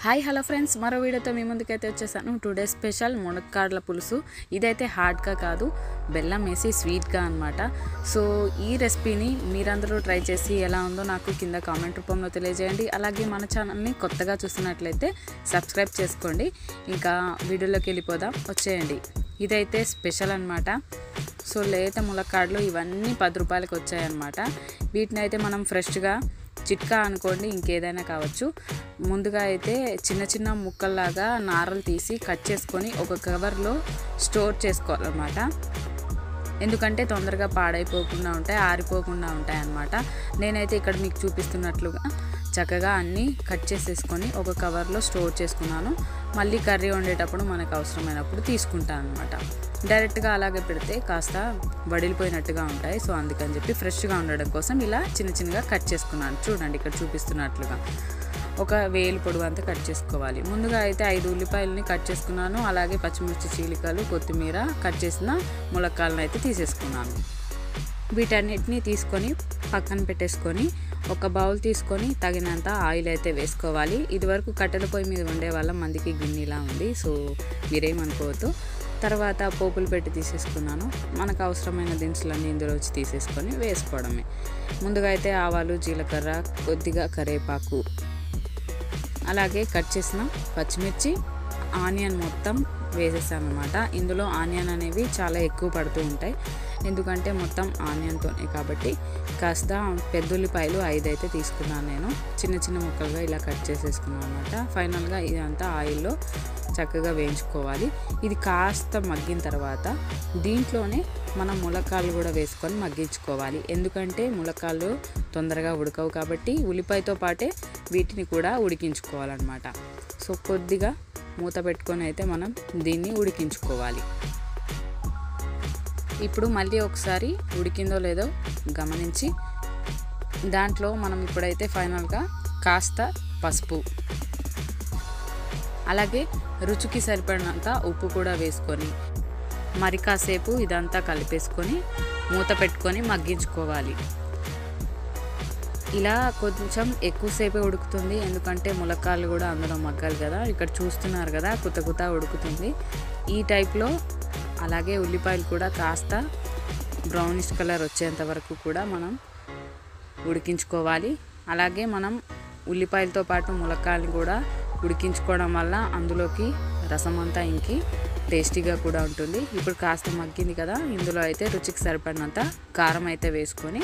Hi hello friends, మరో వీడియోతో మీ ముందుకైతే వచ్చేసాను. టుడే స్పెషల్ మునక్కాడల పులుసు. ఇదైతే హార్డ్గా కాదు, బెల్లం వేసి స్వీట్గా అనమాట. సో ఈ రెసిపీని మీరందరూ ట్రై చేసి ఎలా ఉందో నాకు కింద కామెంట్ రూపంలో తెలియజేయండి. అలాగే మన ఛానల్ని కొత్తగా చూస్తున్నట్లయితే సబ్స్క్రైబ్ చేసుకోండి. ఇంకా వీడియోలోకి వెళ్ళిపోదాం, వచ్చేయండి. ఇదైతే స్పెషల్ అనమాట. సో లేత ములక్కాడలు ఇవన్నీ 10 రూపాయలకి వచ్చాయన్నమాట. వీటిని అయితే మనం ఫ్రెష్గా చిట్కా అనుకోండి, ఇంకేదైనా కావచ్చు. ముందుగా అయితే చిన్న చిన్న ముక్కల్లాగా నారలు తీసి కట్ చేసుకొని ఒక కవర్లో స్టోర్ చేసుకోవాలన్నమాట. ఎందుకంటే తొందరగా పాడైపోకుండా ఉంటాయి, ఆరిపోకుండా ఉంటాయి అన్నమాట. నేనైతే ఇక్కడ మీకు చూపిస్తున్నట్లుగా చక్కగా అన్నీ కట్ చేసేసుకొని ఒక కవర్లో స్టోర్ చేసుకున్నాను. మళ్ళీ కర్రీ వండేటప్పుడు మనకు అవసరమైనప్పుడు తీసుకుంటాను అనమాట. డైరెక్ట్గా అలాగే పెడితే కాస్త వడిలిపోయినట్టుగా ఉంటాయి. సో అందుకని చెప్పి ఫ్రెష్గా ఉండడం కోసం ఇలా చిన్న చిన్నగా కట్ చేసుకున్నాను. చూడండి ఇక్కడ చూపిస్తున్నట్లుగా ఒక వేలు పొడవు అంతా కట్ చేసుకోవాలి. ముందుగా అయితే 5 ఉల్లిపాయలని కట్ చేసుకున్నాను. అలాగే పచ్చిమిర్చి చీలికలు, కొత్తిమీర, కట్ చేసిన ములక్కాడలను అయితే తీసేసుకున్నాను. వీటన్నిటిని తీసుకొని పక్కన పెట్టేసుకొని ఒక బౌల్ తీసుకొని తగినంత ఆయిల్ అయితే వేసుకోవాలి. ఇదివరకు కట్టెల పొయ్యి మీద వండే వాళ్ళ మందికి గిన్నెలా ఉంది, సో మీరేమనుకోవద్దు. తర్వాత పోపులు పెట్టి తీసేసుకున్నాను. మనకు అవసరమైన దినుసులన్నీ ఇందులో వచ్చి తీసేసుకొని వేసుకోవడమే. ముందుగా అయితే ఆవాలు, జీలకర్ర, కొద్దిగా కరివేపాకు, అలాగే కట్ చేసిన పచ్చిమిర్చి, ఆనియన్ మొత్తం వేసేసాను అనమాట. ఇందులో ఆనియన్ అనేవి చాలా ఎక్కువ పడుతూ ఉంటాయి, ఎందుకంటే మొత్తం ఆనియన్తోనే కాబట్టి. కాస్త పెద్దుల్లిపాయలు 5 అయితే తీసుకున్నాను నేను. చిన్న చిన్న ముక్కలుగా ఇలా కట్ చేసేసుకున్నాను అనమాట. ఫైనల్గా ఇదంతా ఆయిల్లో చక్కగా వేయించుకోవాలి. ఇది కాస్త మగ్గిన తర్వాత దీంట్లోనే మనం ములక్కాడలు కూడా వేసుకొని మగ్గించుకోవాలి. ఎందుకంటే ములక్కాడలు తొందరగా ఉడకవు కాబట్టి ఉల్లిపాయతో పాటే వీటిని కూడా ఉడికించుకోవాలన్నమాట. సో కొద్దిగా మూత పెట్టుకొని అయితే మనం దీన్ని ఉడికించుకోవాలి. ఇప్పుడు మళ్ళీ ఒకసారి ఉడికిందో లేదో గమనించి దాంట్లో మనం ఇప్పుడైతే ఫైనల్గా కాస్త పసుపు, అలాగే రుచికి సరిపడినంత ఉప్పు కూడా వేసుకొని మరి కాసేపు ఇదంతా కలిపేసుకొని మూత పెట్టుకొని మగ్గించుకోవాలి. ఇలా కొంచెం ఎక్కువసేపే ఉడుకుతుంది, ఎందుకంటే ములక్కాడలు కూడా అందులో మగ్గాలి కదా. ఇక్కడ చూస్తున్నారు కదా, కుత ఉడుకుతుంది ఈ టైప్లో. అలాగే ఉల్లిపాయలు కూడా కాస్త బ్రౌనిష్ కలర్ వచ్చేంత వరకు కూడా మనం ఉడికించుకోవాలి. అలాగే మనం ఉల్లిపాయలతో పాటు ములక్కాడలు కూడా ఉడికించుకోవడం వల్ల అందులోకి రసం అంతా ఇంకి టేస్టీగా కూడా ఉంటుంది. ఇప్పుడు కాస్త మగ్గింది కదా, ఇందులో అయితే రుచికి సరిపడినంత కారం అయితే వేసుకొని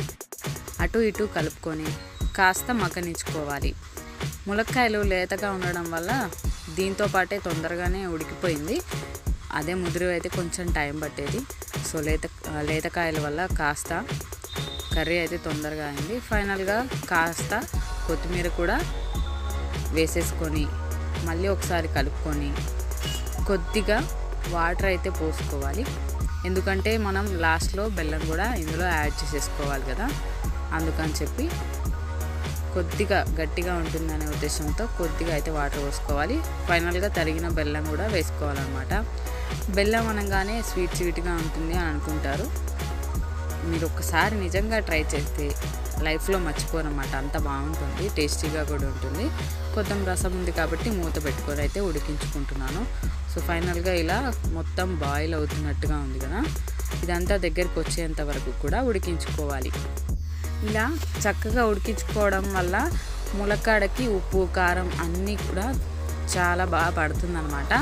అటు ఇటు కలుపుకొని కాస్త మగ్గనించుకోవాలి. ములక్కాయలు లేతగా ఉండడం వల్ల దీంతో పాటే తొందరగానే ఉడికిపోయింది. అదే ముదిరి అయితే కొంచెం టైం పట్టేది. సో లేతకాయల వల్ల కాస్త కర్రీ అయితే తొందరగా అయింది. ఫైనల్గా కాస్త కొత్తిమీర కూడా వేసేసుకొని మళ్ళీ ఒకసారి కలుపుకొని కొద్దిగా వాటర్ అయితే పోసుకోవాలి. ఎందుకంటే మనం లాస్ట్లో బెల్లం కూడా ఇందులో యాడ్ చేసేసుకోవాలి కదా, అందుకని చెప్పి కొద్దిగా గట్టిగా ఉంటుందనే ఉద్దేశంతో కొద్దిగా అయితే వాటర్ పోసుకోవాలి. ఫైనల్గా తరిగిన బెల్లం కూడా వేసుకోవాలన్నమాట. బెల్లం అనగానే స్వీట్గా ఉంటుంది అని అనుకుంటారు. మీరు ఒక్కసారి నిజంగా ట్రై చేస్తే లైఫ్లో మర్చిపోరన్నమాట. అంత బాగుంటుంది, టేస్టీగా కూడా ఉంటుంది. కొంచెం రసం ఉంది కాబట్టి మూత పెట్టుకొని అయితే ఉడికించుకుంటున్నాను. సో ఫైనల్గా ఇలా మొత్తం బాయిల్ అవుతున్నట్టుగా ఉంది కదా, ఇదంతా దగ్గరికి వచ్చేంత వరకు కూడా ఉడికించుకోవాలి. ఇలా చక్కగా ఉడికించుకోవడం వల్ల ములక్కాడకి ఉప్పు, కారం అన్నీ కూడా చాలా బాగా పడుతుందన్నమాట.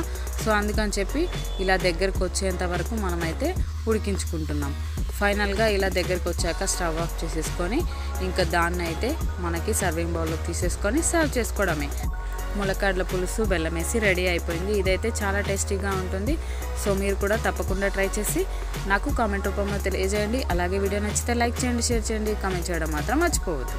సో అందుకని చెప్పి ఇలా దగ్గరకు వచ్చేంత వరకు మనమైతే ఉడికించుకుంటున్నాం. ఫైనల్గా ఇలా దగ్గరికి వచ్చాక స్టవ్ ఆఫ్ చేసేసుకొని ఇంకా దాన్ని అయితే మనకి సర్వింగ్ బౌల్లో తీసేసుకొని సర్వ్ చేసుకోవడమే. ములక్కాడల పులుసు బెల్లం వేసి రెడీ అయిపోయింది. ఇదైతే చాలా టేస్టీగా ఉంటుంది. సో మీరు కూడా తప్పకుండా ట్రై చేసి నాకు కామెంట్ రూపంలో తెలియజేయండి. అలాగే వీడియో నచ్చితే లైక్ చేయండి, షేర్ చేయండి, కామెంట్ చేయడం మాత్రం మర్చిపోవద్దు.